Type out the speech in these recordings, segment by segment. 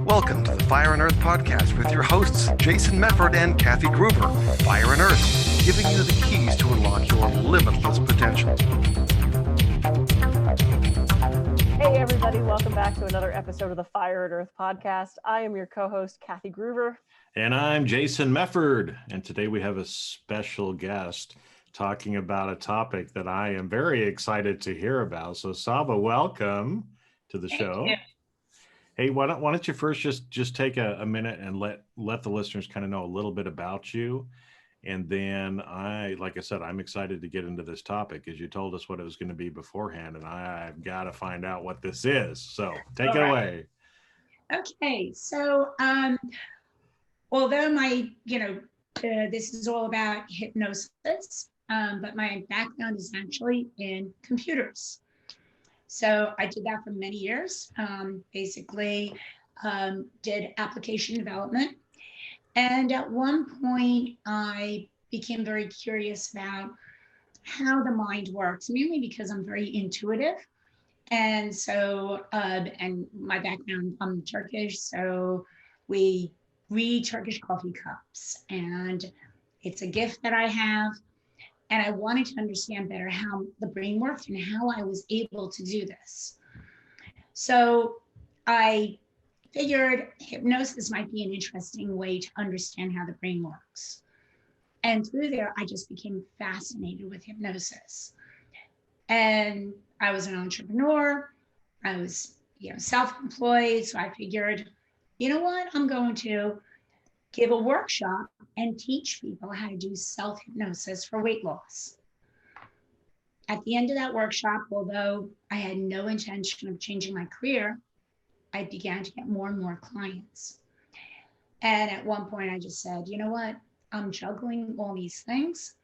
Welcome to the Fire and Earth podcast with your hosts, Jason Mefford and Kathy Gruber. Fire and Earth, giving you the keys to unlock your limitless potential. Hey everybody, welcome back to another episode of the Fire and Earth podcast. I am your co-host, Kathy Gruber. And I'm Jason Mefford. And today we have a special guest talking about a topic that I am very excited to hear about. So Saba, welcome to the show. Hey, why don't you first just take a minute and let the listeners kind of know a little bit about you. And then like I said, I'm excited to get into this topic because you told us what it was going to be beforehand, and I've got to find out what this is. So take it away. Okay, so although this is all about hypnosis, but my background is actually in computers. So I did that for many years, basically did application development. And at one point, I became very curious about how the mind works, mainly because I'm very intuitive. And so, and my background, I'm Turkish, so we read Turkish coffee cups. And it's a gift that I have. And I wanted to understand better how the brain worked and how I was able to do this. So I figured hypnosis might be an interesting way to understand how the brain works. And through there, I just became fascinated with hypnosis. And I was an entrepreneur. I was, self-employed. So I figured, you know what? I'm going to give a workshop and teach people how to do self-hypnosis for weight loss. At the end of that workshop, although I had no intention of changing my career, I began to get more and more clients. And at one point I just said, you know what? I'm juggling all these things.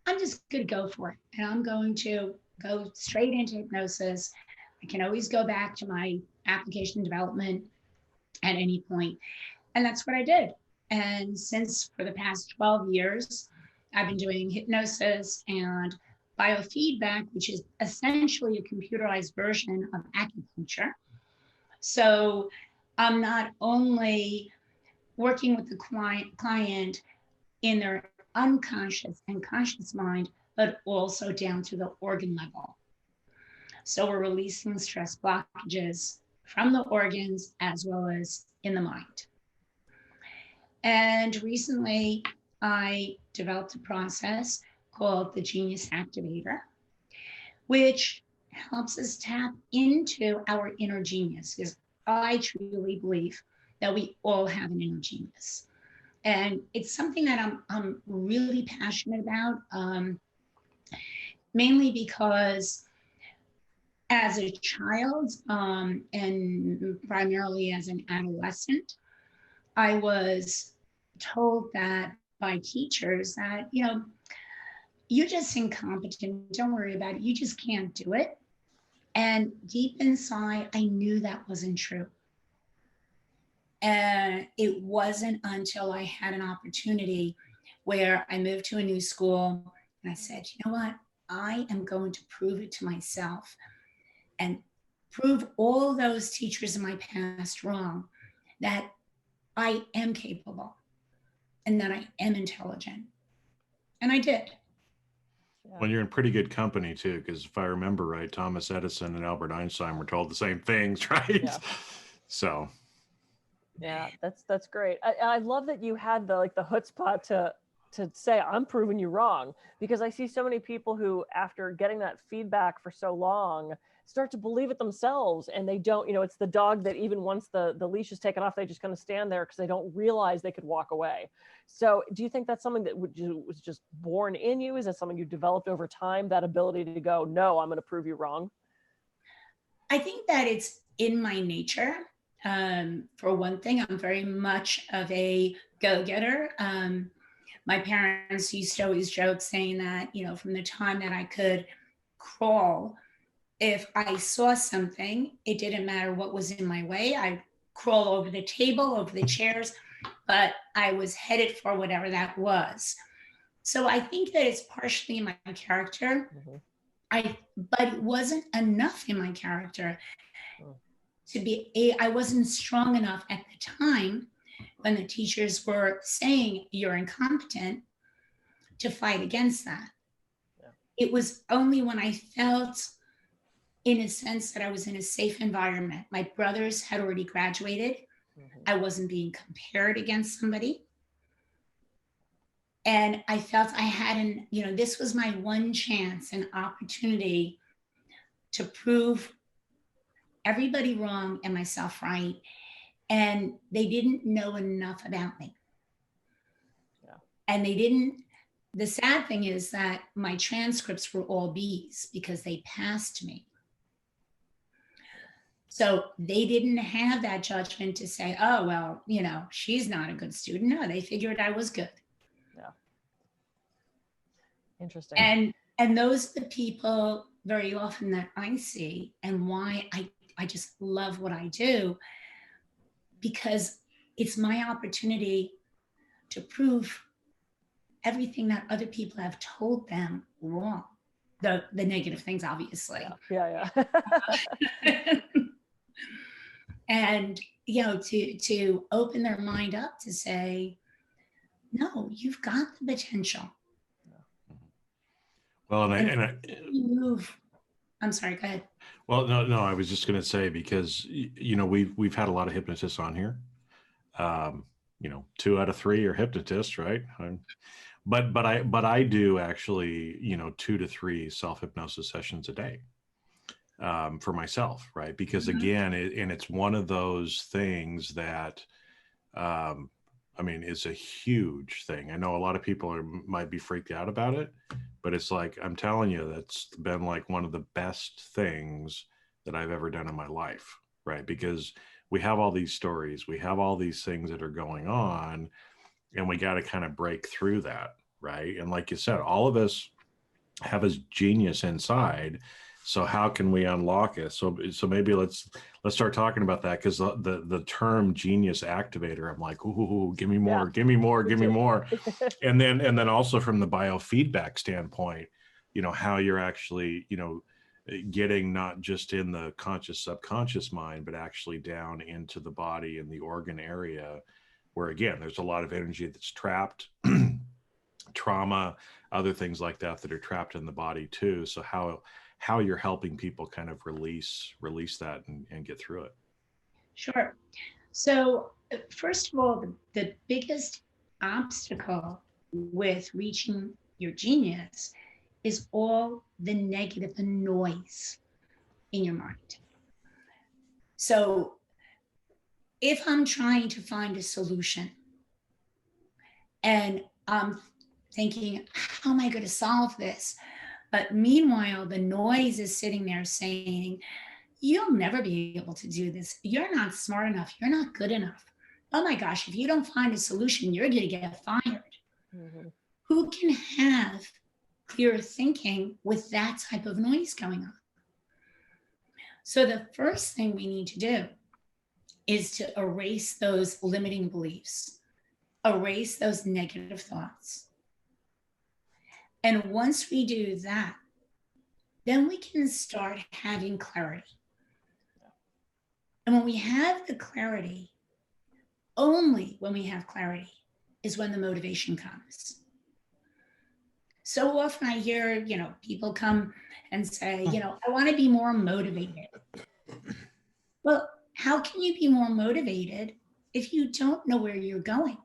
I'm just going to go for it. And I'm going to go straight into hypnosis. I can always go back to my application development at any point. And that's what I did. And since for the past 12 years, I've been doing hypnosis and biofeedback, which is essentially a computerized version of acupuncture. So I'm not only working with the client in their unconscious and conscious mind, but also down to the organ level. So we're releasing stress blockages from the organs as well as in the mind. And recently I developed a process called the Genius Activator, which helps us tap into our inner genius, because I truly believe that we all have an inner genius. And it's something that I'm really passionate about, mainly because as a child and primarily as an adolescent, I was told that by teachers that, you're just incompetent, don't worry about it, you just can't do it. And deep inside, I knew that wasn't true. And it wasn't until I had an opportunity where I moved to a new school and I said, you know what, I am going to prove it to myself and prove all those teachers in my past wrong, that I am capable and that I am intelligent. And I did. Well, you're in pretty good company too, because if I remember right, Thomas Edison and Albert Einstein were told the same things, right? Yeah. So. Yeah, that's great. I love that you had the chutzpah to say, I'm proving you wrong, because I see so many people who, after getting that feedback for so long, start to believe it themselves, and they don't, it's the dog that even once the leash is taken off, they just kind of stand there because they don't realize they could walk away. So do you think that's something that was just born in you? Is that something you developed over time, that ability to go, no, I'm going to prove you wrong? I think that it's in my nature. For one thing, I'm very much of a go-getter. My parents used to always joke saying that, from the time that I could crawl, if I saw something, it didn't matter what was in my way. I'd crawl over the table, over the chairs, but I was headed for whatever that was. So I think that it's partially my character. but it wasn't enough in my character I wasn't strong enough at the time when the teachers were saying you're incompetent to fight against that. Yeah. It was only when I felt, in a sense, that I was in a safe environment. My brothers had already graduated. I wasn't being compared against somebody. And I felt I hadn't, this was my one chance and opportunity to prove everybody wrong and myself right. And they didn't know enough about me. Yeah. And the sad thing is that my transcripts were all B's because they passed me. So they didn't have that judgment to say, oh, well, she's not a good student. No, they figured I was good. Yeah. Interesting. And those are the people very often that I see, and why I just love what I do, because it's my opportunity to prove everything that other people have told them wrong. The negative things, obviously. Yeah. And, to open their mind up to say, no, you've got the potential. Well, I'm sorry, go ahead. Well, no, I was just going to say, because, we've had a lot of hypnotists on here. 2 out of 3 are hypnotists, right? But I do actually, 2 to 3 self-hypnosis sessions a day for myself, right? Because again, it's one of those things that, it's a huge thing. I know a lot of people might be freaked out about it, but it's like, I'm telling you, that's been like one of the best things that I've ever done in my life, right? Because we have all these stories, we have all these things that are going on, and we got to kind of break through that, right? And like you said, all of us have a genius inside. So how can we unlock it? So maybe let's start talking about that, because the term genius activator, I'm like, ooh, give me more, give me more, give me more. And then also from the biofeedback standpoint, how you're actually, getting not just in the conscious subconscious mind, but actually down into the body and the organ area, where again, there's a lot of energy that's trapped, trauma, other things like that are trapped in the body too. So how you're helping people kind of release that and get through it. Sure. So first of all, the biggest obstacle with reaching your genius is all the negative, the noise in your mind. So if I'm trying to find a solution and I'm thinking, how am I going to solve this? But meanwhile, the noise is sitting there saying, you'll never be able to do this. You're not smart enough. You're not good enough. Oh my gosh, if you don't find a solution, you're going to get fired. Mm-hmm. Who can have clear thinking with that type of noise going on? So the first thing we need to do is to erase those limiting beliefs, erase those negative thoughts. And once we do that, then we can start having clarity. And when we have the clarity, only when we have clarity is when the motivation comes. So often I hear, people come and say, I want to be more motivated. Well, how can you be more motivated if you don't know where you're going?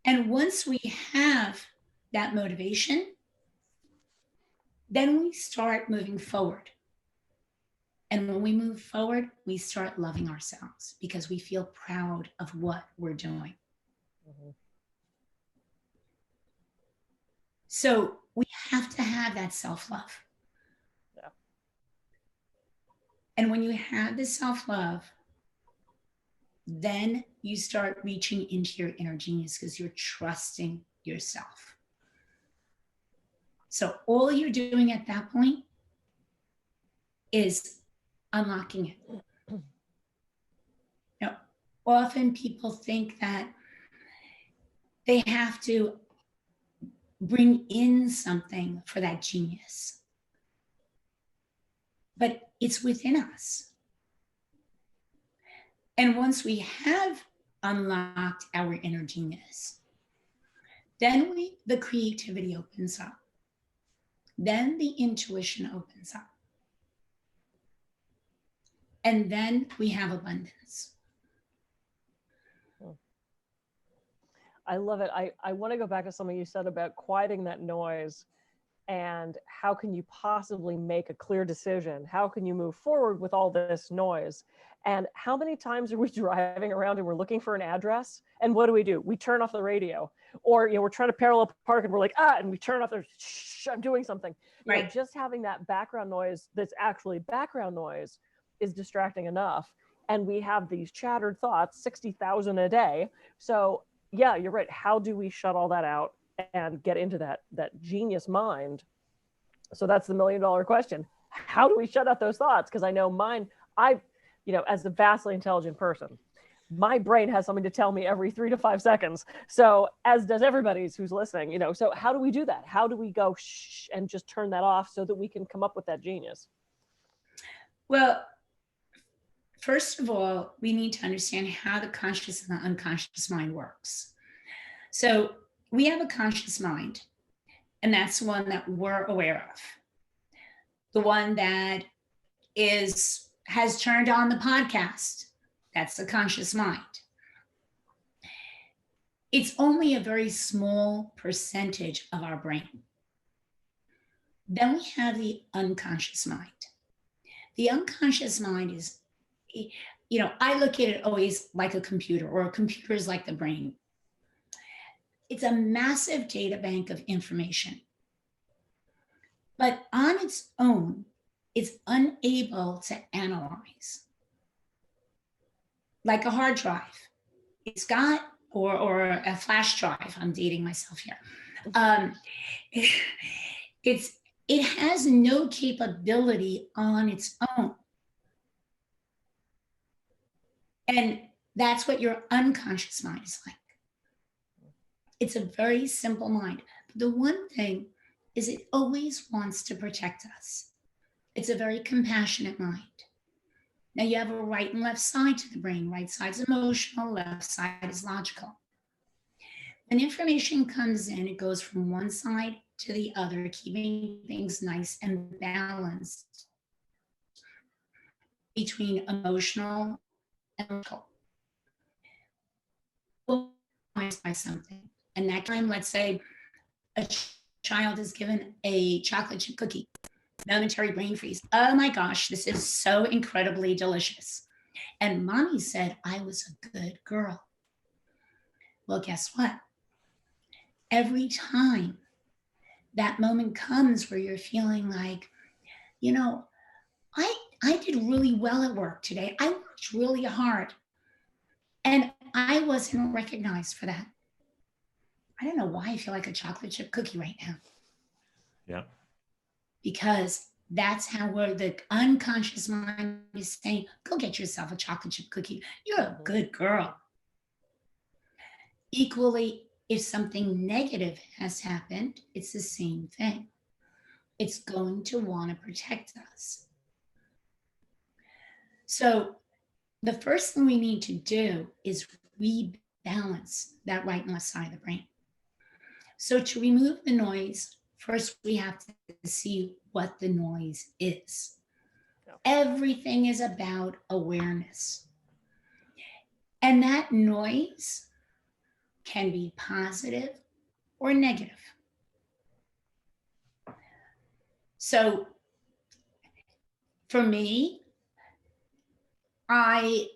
And once we have that motivation, then we start moving forward. And when we move forward, we start loving ourselves because we feel proud of what we're doing. Mm-hmm. So we have to have that self-love. Yeah. And when you have the self-love, then you start reaching into your inner genius because you're trusting yourself. So all you're doing at that point is unlocking it. Now, often people think that they have to bring in something for that genius. But it's within us. And once we have unlocked our inner genius, then the creativity opens up. Then the intuition opens up. And then we have abundance. I love it. I want to go back to something you said about quieting that noise, and how can you possibly make a clear decision? How can you move forward with all this noise? And how many times are we driving around and we're looking for an address? And what do? We turn off the radio. Or, we're trying to parallel park and we're like, and we turn off the, shh, I'm doing something. Right. Just having that background noise that's actually background noise is distracting enough. And we have these chattered thoughts, 60,000 a day. So yeah, you're right. How do we shut all that out and get into that genius mind? So that's the $1 million question. How do we shut out those thoughts? Because I know mine, as a vastly intelligent person, my brain has something to tell me every 3 to 5 seconds. So as does everybody's who's listening, so how do we do that? How do we go shh and just turn that off so that we can come up with that genius? Well, first of all, we need to understand how the conscious and the unconscious mind works. So we have a conscious mind, and that's the one that we're aware of. The one that has turned on the podcast, that's the conscious mind. It's only a very small percentage of our brain. Then we have the unconscious mind. The unconscious mind is, I look at it always like a computer, or a computer is like the brain. It's a massive data bank of information. But on its own, it's unable to analyze. Like a hard drive. It's got, or a flash drive, I'm dating myself here. It has no capability on its own. And that's what your unconscious mind is like. It's a very simple mind. But the one thing is it always wants to protect us. It's a very compassionate mind. Now you have a right and left side to the brain. Right side's emotional, left side is logical. When information comes in, it goes from one side to the other, keeping things nice and balanced between emotional and logical. By something. And that time, let's say a child is given a chocolate chip cookie, momentary brain freeze. Oh my gosh, this is so incredibly delicious. And mommy said I was a good girl. Well, guess what? Every time that moment comes where you're feeling like, I did really well at work today. I worked really hard. And I wasn't recognized for that. I don't know why I feel like a chocolate chip cookie right now. Yeah. Because that's how the unconscious mind is saying, go get yourself a chocolate chip cookie. You're a good girl. Equally, if something negative has happened, it's the same thing. It's going to want to protect us. So the first thing we need to do is rebalance that right and left side of the brain. So to remove the noise, first we have to see what the noise is. Everything is about awareness. And that noise can be positive or negative. So for me, I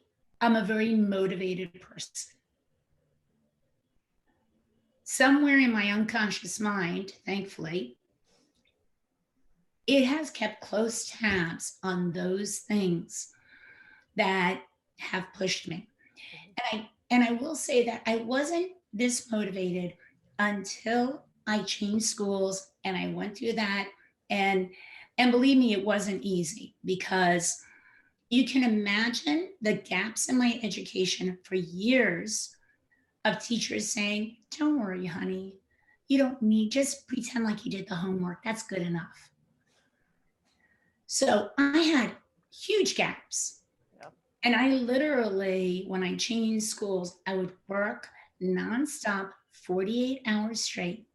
am a very motivated person. Somewhere in my unconscious mind, thankfully, it has kept close tabs on those things that have pushed me. And I will say that I wasn't this motivated until I changed schools and I went through that. And believe me, it wasn't easy, because you can imagine the gaps in my education for years of teachers saying, don't worry, honey, You don't need, just pretend like you did the homework. That's good enough. So I had huge gaps. Yeah. And I literally, when I changed schools, I would work nonstop, 48 hours straight,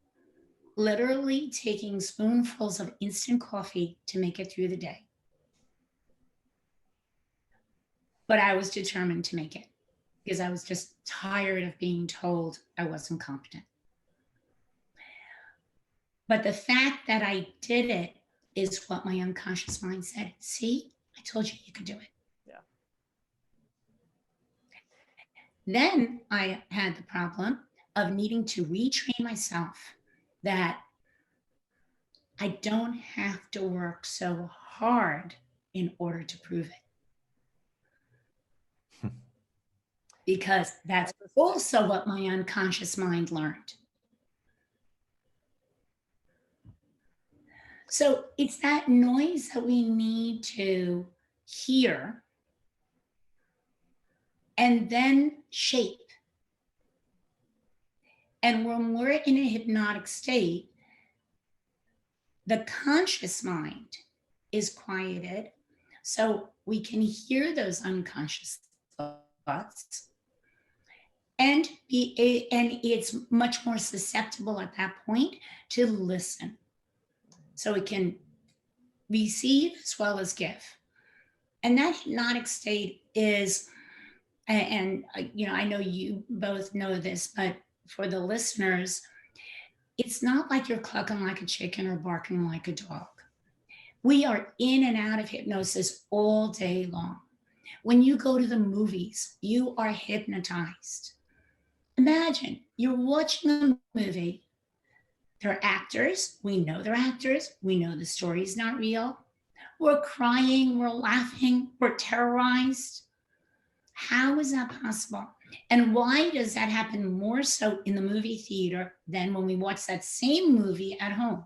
literally taking spoonfuls of instant coffee to make it through the day. But I was determined to make it because I was just tired of being told I wasn't competent. But the fact that I did it is what my unconscious mind said. See, I told you you could do it. Yeah. Then I had the problem of needing to retrain myself that I don't have to work so hard in order to prove it. Because that's also what my unconscious mind learned. So it's that noise that we need to hear and then shape. And when we're in a hypnotic state, the conscious mind is quieted, so we can hear those unconscious thoughts, and it's much more susceptible at that point to listen. So it can receive as well as give. And that hypnotic state is, and I know you both know this, but for the listeners, it's not like you're clucking like a chicken or barking like a dog. We are in and out of hypnosis all day long. When you go to the movies, you are hypnotized. Imagine you're watching a movie. They're actors. We know they're actors. We know the story's not real. We're crying, we're laughing, we're terrorized. How is that possible? And why does that happen more so in the movie theater than when we watch that same movie at home?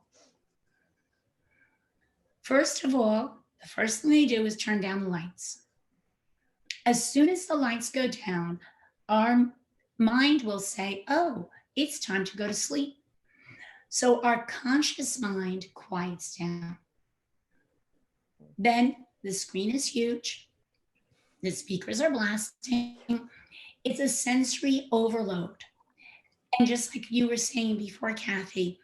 First of all, the first thing they do is turn down the lights. As soon as the lights go down, our mind will say, oh, it's time to go to sleep. So our conscious mind quiets down. Then the screen is huge. The speakers are blasting. It's a sensory overload. And just like you were saying before, Kathy,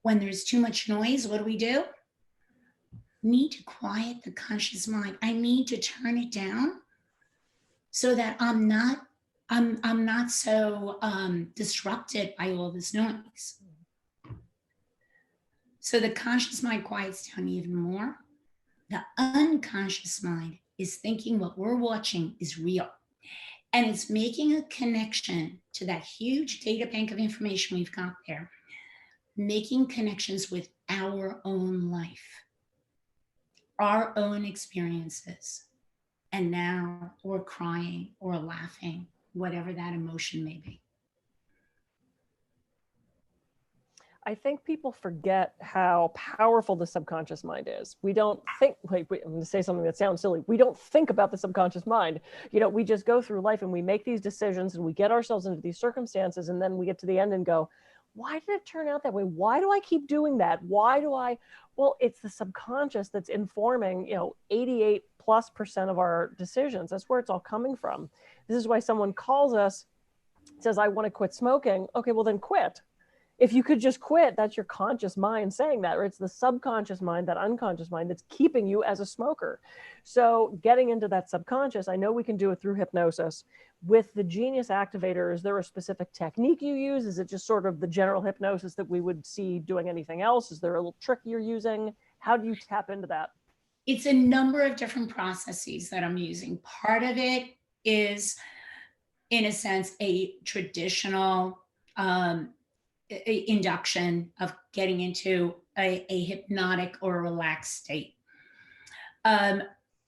when there's too much noise, what do? Need to quiet the conscious mind. I need to turn it down so that I'm not so disrupted by all this noise. So the conscious mind quiets down even more. The unconscious mind is thinking what we're watching is real. And it's making a connection to that huge data bank of information we've got there, making connections with our own life, our own experiences. And now we're crying or laughing, whatever that emotion may be. I think people forget how powerful the subconscious mind is. We don't think, I'm going to say something that sounds silly. We don't think about the subconscious mind. We just go through life and we make these decisions and we get ourselves into these circumstances. And then we get to the end and go, why did it turn out that way? Why do I keep doing that? Well, it's the subconscious that's informing, 88+% of our decisions. That's where it's all coming from. This is why someone calls us, says, I want to quit smoking. Okay, well then quit. If you could just quit, that's your conscious mind saying that, or it's the subconscious mind, that unconscious mind that's keeping you as a smoker. So getting into that subconscious, I know we can do it through hypnosis. With the Genius Activator, is there a specific technique you use? Is it just sort of the general hypnosis that we would see doing anything else? Is there a little trick you're using? How do you tap into that? It's a number of different processes that I'm using. Part of it is, in a sense, a traditional induction of getting into a hypnotic or a relaxed state.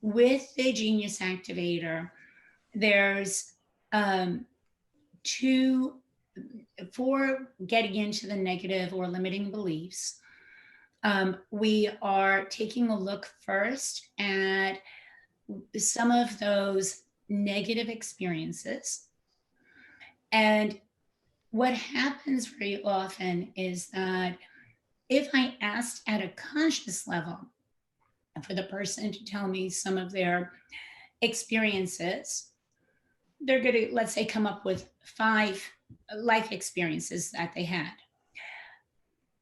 With the Genius Activator, there's for getting into the negative or limiting beliefs. We are taking a look first at some of those negative experiences and what happens very often is that if I asked at a conscious level for the person to tell me some of their experiences, they're going to, let's say, come up with 5 life experiences that they had.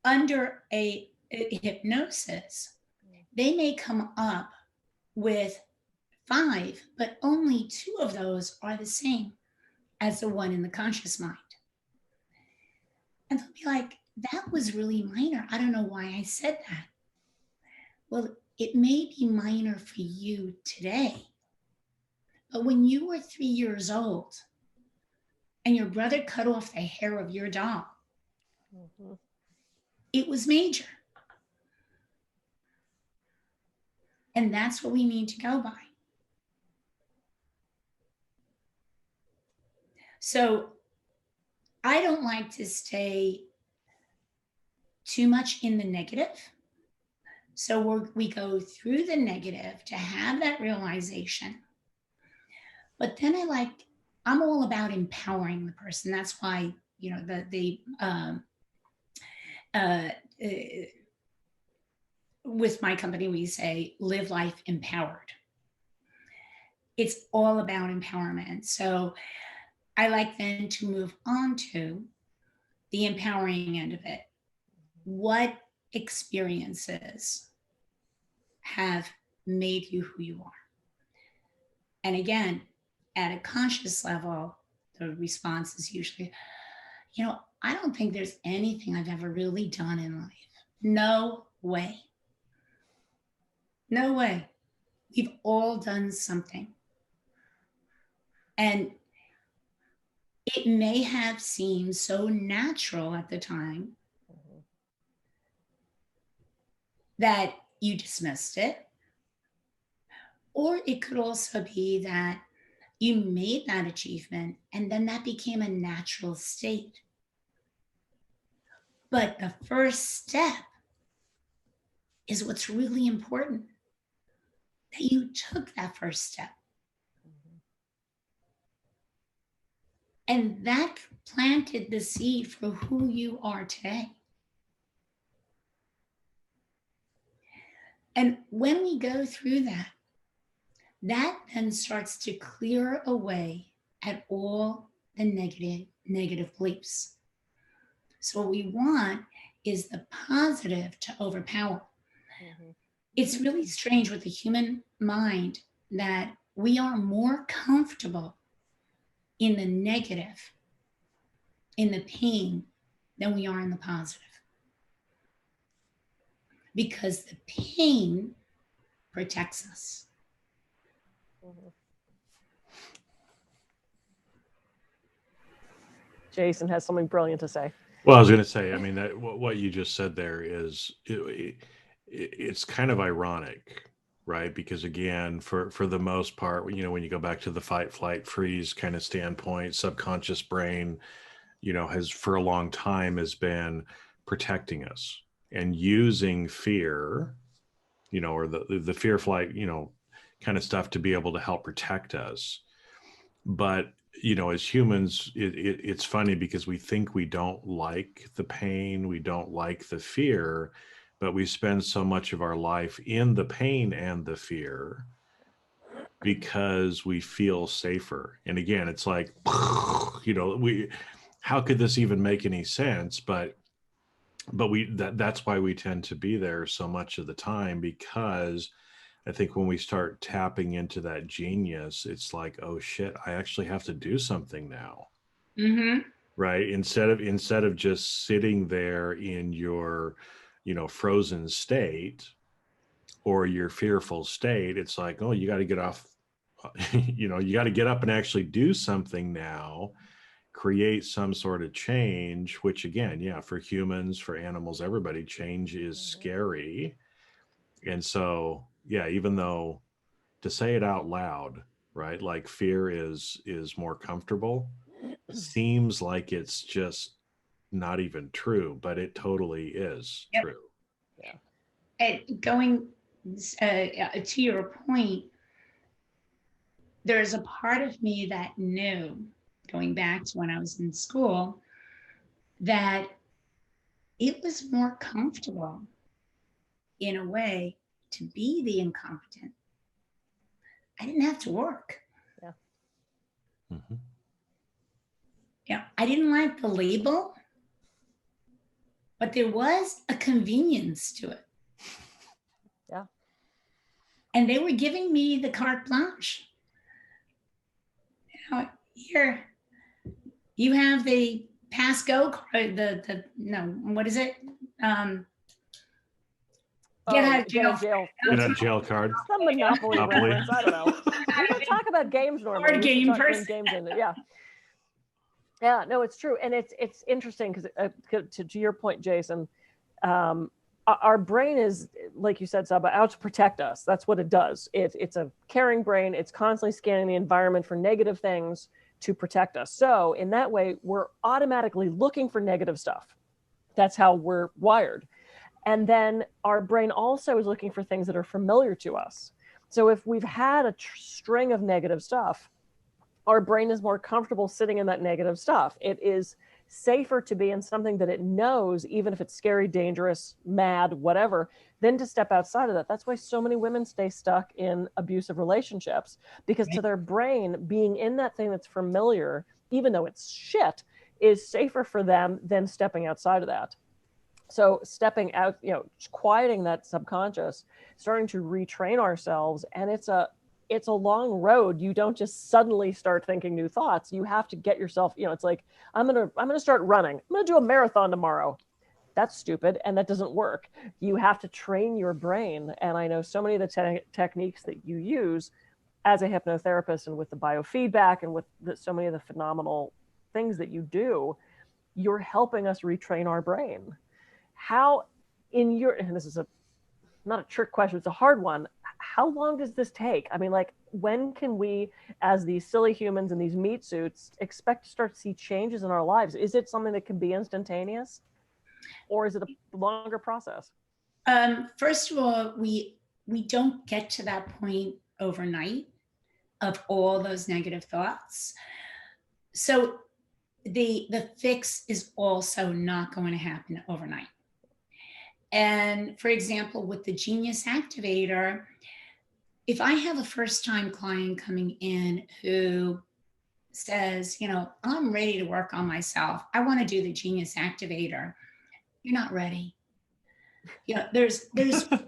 Under a hypnosis, they may come up with 5, but only 2 of those are the same as the one in the conscious mind. And they'll be like, that was really minor. I don't know why I said that. Well, it may be minor for you today, but when you were 3 years old and your brother cut off the hair of your doll, it was major. And that's what we need to go by. So I don't like to stay too much in the negative. So we go through the negative to have that realization. But then I'm all about empowering the person. That's why, with my company, we say live life empowered. It's all about empowerment. So I like then to move on to the empowering end of it. What experiences have made you who you are? And again, at a conscious level, the response is usually, I don't think there's anything I've ever really done in life. No way. No way. We've all done something. And it may have seemed so natural at the time that you dismissed it. Or it could also be that you made that achievement and then that became a natural state. But the first step is what's really important, that you took that first step. And that planted the seed for who you are today. And when we go through that then starts to clear away at all the negative beliefs. So what we want is the positive to overpower. It's really strange with the human mind that we are more comfortable in the negative, in the pain, than we are in the positive. Because the pain protects us. Jason has something brilliant to say. Well, I was going to say, I mean, that what you just said there is, it's kind of ironic, right? Because again, for the most part, when you go back to the fight, flight, freeze kind of standpoint, subconscious brain, has for a long time has been protecting us and using fear, or the fear, flight, kind of stuff to be able to help protect us. But as humans, it's funny because we think we don't like the pain, we don't like the fear, but we spend so much of our life in the pain and the fear because we feel safer. And again, it's like, how could this even make any sense? But that's why we tend to be there so much of the time, because I think when we start tapping into that genius, it's like, oh shit, I actually have to do something now. Right? Instead of just sitting there in your, frozen state or your fearful state, it's like, oh, you got to get off, you got to get up and actually do something now, create some sort of change, which again, for humans, for animals, everybody, change is scary. And so, even though to say it out loud, right? Like fear is more comfortable, seems like it's just not even true, but it totally is true. Yeah. And going to your point, there's a part of me that knew, going back to when I was in school, that it was more comfortable in a way to be the incompetent. I didn't have to work. Yeah. Mhm. Yeah, I didn't like the label, but there was a convenience to it. Yeah. And they were giving me the carte blanche. You know, here, you have the pass go card, what is it? Get out of jail. Get out of jail card. Some Monopoly Monopoly. reference. I don't know. We don't talk about games normally. Board We should game talk about person. games in it. Yeah. Yeah, no, it's true. And it's interesting because to your point, Jason, our brain is, like you said, Saba, out to protect us. That's what it does. It's a caring brain. It's constantly scanning the environment for negative things to protect us. So in that way, we're automatically looking for negative stuff. That's how we're wired. And then our brain also is looking for things that are familiar to us. So if we've had a string of negative stuff, our brain is more comfortable sitting in that negative stuff. It is safer to be in something that it knows, even if it's scary, dangerous, mad, whatever, than to step outside of that. That's why so many women stay stuck in abusive relationships, because to their brain, being in that thing that's familiar, even though it's shit, is safer for them than stepping outside of that. So stepping out, quieting that subconscious, starting to retrain ourselves. And it's a long road. You don't just suddenly start thinking new thoughts. You have to get yourself, it's like, I'm going to start running. I'm going to do a marathon tomorrow. That's stupid. And that doesn't work. You have to train your brain. And I know so many of the techniques that you use as a hypnotherapist, and with the biofeedback, and with so many of the phenomenal things that you do, you're helping us retrain our brain. How, and this is not a trick question, it's a hard one. How long does this take? I mean, like, when can we, as these silly humans in these meat suits, expect to start to see changes in our lives? Is it something that can be instantaneous, or is it a longer process? First of all, we don't get to that point overnight of all those negative thoughts. So the fix is also not going to happen overnight. And for example, with the Genius Activator, if I have a first-time client coming in who says, I'm ready to work on myself, I want to do the Genius Activator, you're not ready. There's that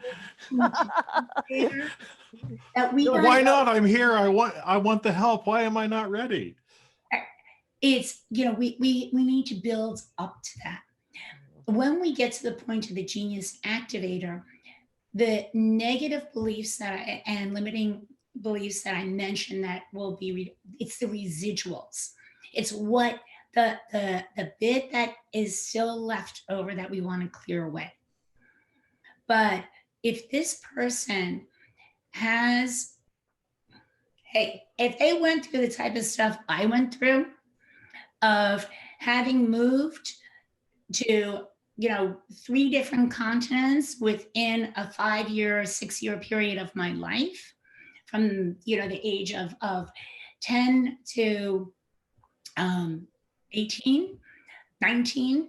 we Why not? I'm here. I want the help. Why am I not ready? It's, we need to build up to that. When we get to the point of the Genius Activator, the negative beliefs and limiting beliefs that I mentioned that will be, it's the residuals. It's what the bit that is still left over that we want to clear away. But if this person has, if they went through the type of stuff I went through, of having moved to 3 different continents within a 5-year, 6-year period of my life, from the age of 10 to 18, 19,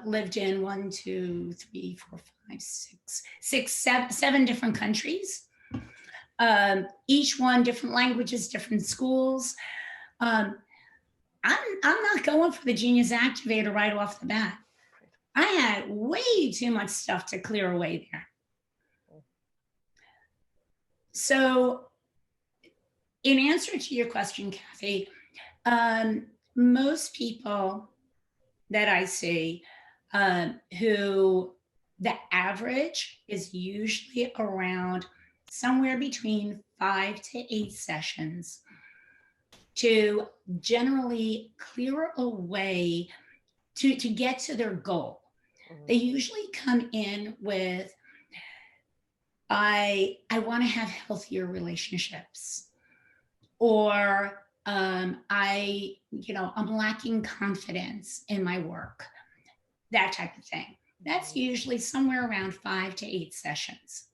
lived in 1, 2, 3, 4, 5, 6, 7 different countries, each one different languages, different schools. I'm not going for the Genius Activator right off the bat. I had way too much stuff to clear away there. So in answer to your question, Kathy, most people that I see who the average is usually around somewhere between 5 to 8 sessions to generally clear away to get to their goal. Mm-hmm. They usually come in with, I want to have healthier relationships, or I'm lacking confidence in my work, that type of thing. That's usually somewhere around 5 to 8 sessions.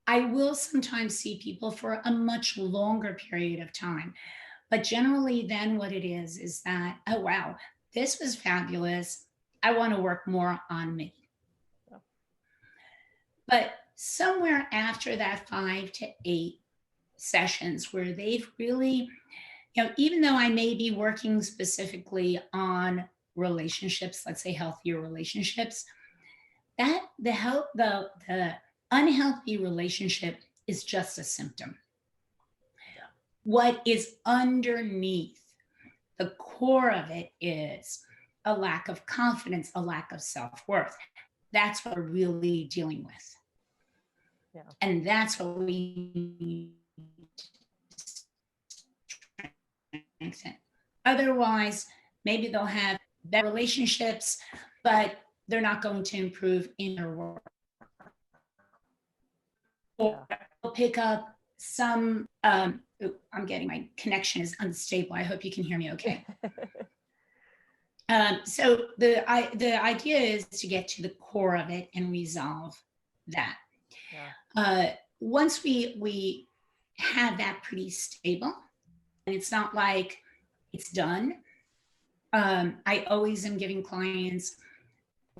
I will sometimes see people for a much longer period of time, but generally then what it is that, oh wow, this was fabulous. I want to work more on me. Yeah. But somewhere after that 5 to 8 sessions where they've really, even though I may be working specifically on relationships, let's say healthier relationships, that the unhealthy relationship is just a symptom. What is underneath, the core of it, is a lack of confidence, a lack of self-worth. That's what we're really dealing with. Yeah. And that's what we need to strengthen. Otherwise, maybe they'll have better relationships, but they're not going to improve in their work. Or they'll pick up some, I'm getting, my connection is unstable. I hope you can hear me okay. So the idea is to get to the core of it and resolve that. Yeah. Once we have that pretty stable, and it's not like it's done, I always am giving clients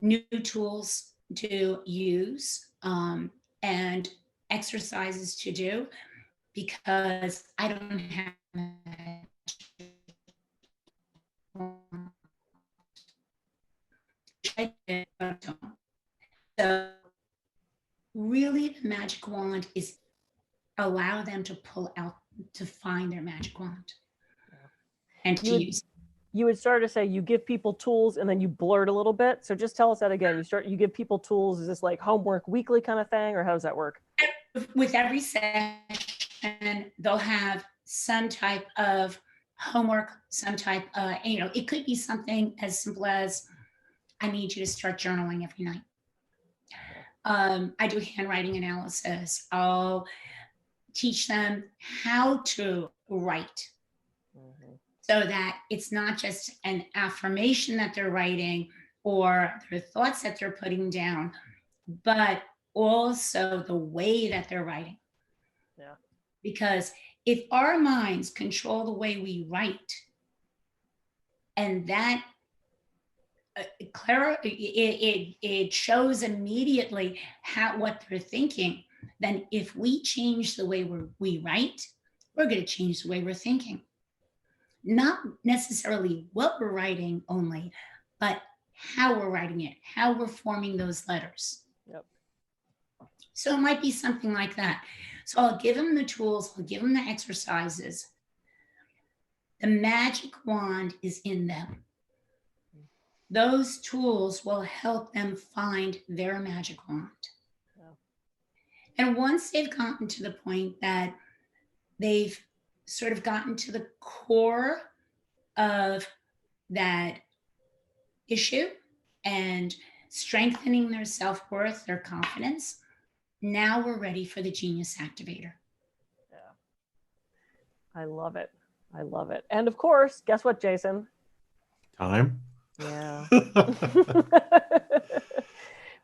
new tools to use and exercises to do, because I don't have so really the magic wand is allow them to pull out, to find their magic wand and to use it. You would start to say you give people tools and then you blurt a little bit. So just tell us that again. You give people tools. Is this like homework weekly kind of thing, or how does that work? With every session, they'll have some type of homework, some type, it could be something as simple as, I need you to start journaling every night. I do handwriting analysis. I'll teach them how to write. Mm-hmm. So that it's not just an affirmation that they're writing or their thoughts that they're putting down, but also the way that they're writing. Yeah. Because if our minds control the way we write, and that it shows immediately what they're thinking, then if we change the way we write, we're going to change the way we're thinking. Not necessarily what we're writing only, but how we're writing it, how we're forming those letters. Yep. So it might be something like that. So I'll give them the tools, I'll give them the exercises. The magic wand is in them. Those tools will help them find their magic wand. Yeah. And once they've gotten to the point that they've sort of gotten to the core of that issue and strengthening their self-worth, their confidence, now we're ready for the Genius Activator. Yeah. I love it. I love it. And of course, guess what, Jason? Time. Yeah.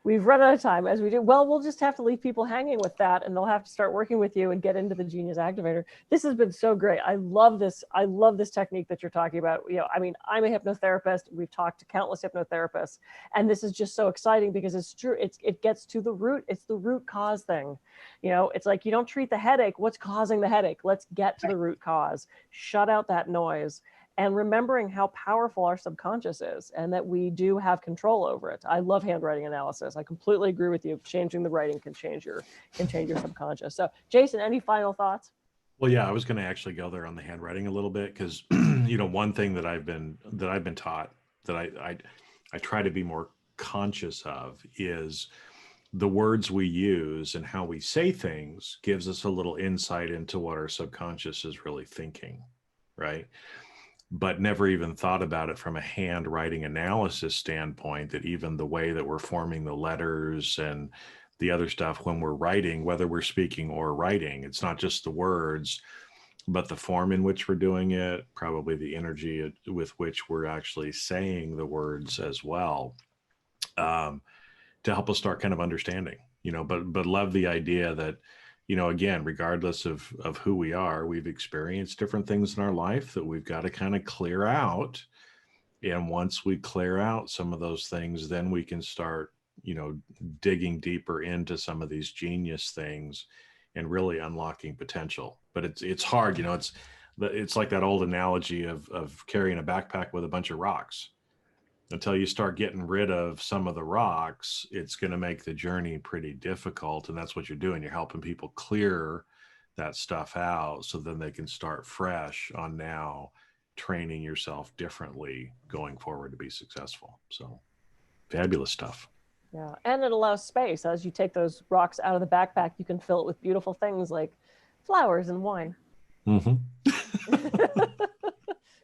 We've run out of time, as we do. Well, we'll just have to leave people hanging with that, and they'll have to start working with you and get into the Genius Activator. This has been so great. I love this. I love this technique that you're talking about. I mean, I'm a hypnotherapist. We've talked to countless hypnotherapists, and this is just so exciting because it's true. It gets to the root. It's the root cause thing. It's like you don't treat the headache. What's causing the headache? Let's get to the root cause. Shut out that noise. And remembering how powerful our subconscious is and that we do have control over it. I love handwriting analysis. I completely agree with you. Changing the writing can change your subconscious. So Jason, any final thoughts? Well, yeah, I was going to actually go there on the handwriting a little bit because, one thing that I've been taught that I try to be more conscious of is the words we use and how we say things gives us a little insight into what our subconscious is really thinking, right? But never even thought about it from a handwriting analysis standpoint, that even the way that we're forming the letters and the other stuff when we're writing, whether we're speaking or writing, it's not just the words, but the form in which we're doing it, probably the energy with which we're actually saying the words as well, to help us start kind of understanding, but love the idea that, again, regardless of who we are, we've experienced different things in our life that we've got to kind of clear out And once we clear out some of those things, then we can start, digging deeper into some of these genius things and really unlocking potential. But it's hard, it's like that old analogy of carrying a backpack with a bunch of rocks. Until you start getting rid of some of the rocks, it's going to make the journey pretty difficult. And that's what you're doing. You're helping people clear that stuff out so then they can start fresh on now training yourself differently going forward to be successful. So fabulous stuff. Yeah. And it allows space. As you take those rocks out of the backpack, you can fill it with beautiful things like flowers and wine. Mm-hmm.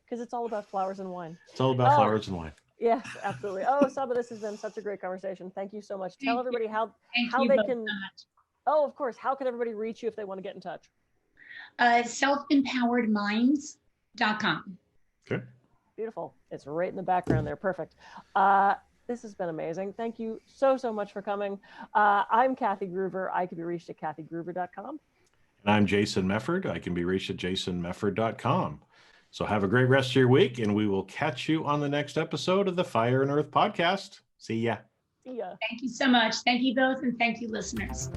Because it's all about flowers and wine. It's all about flowers and wine. Yes, absolutely. Oh, Saba, this has been such a great conversation. Thank you so much. Tell everybody how they can. Oh, of course. How can everybody reach you if they want to get in touch? Selfempoweredminds.com. Okay. Beautiful. It's right in the background there. Perfect. This has been amazing. Thank you so much for coming. I'm Kathy Groover. I can be reached at kathygroover.com. And I'm Jason Mefford. I can be reached at jasonmefford.com. So have a great rest of your week, and we will catch you on the next episode of the Fire and Earth podcast. See ya. See ya. Thank you so much. Thank you both, and thank you, listeners.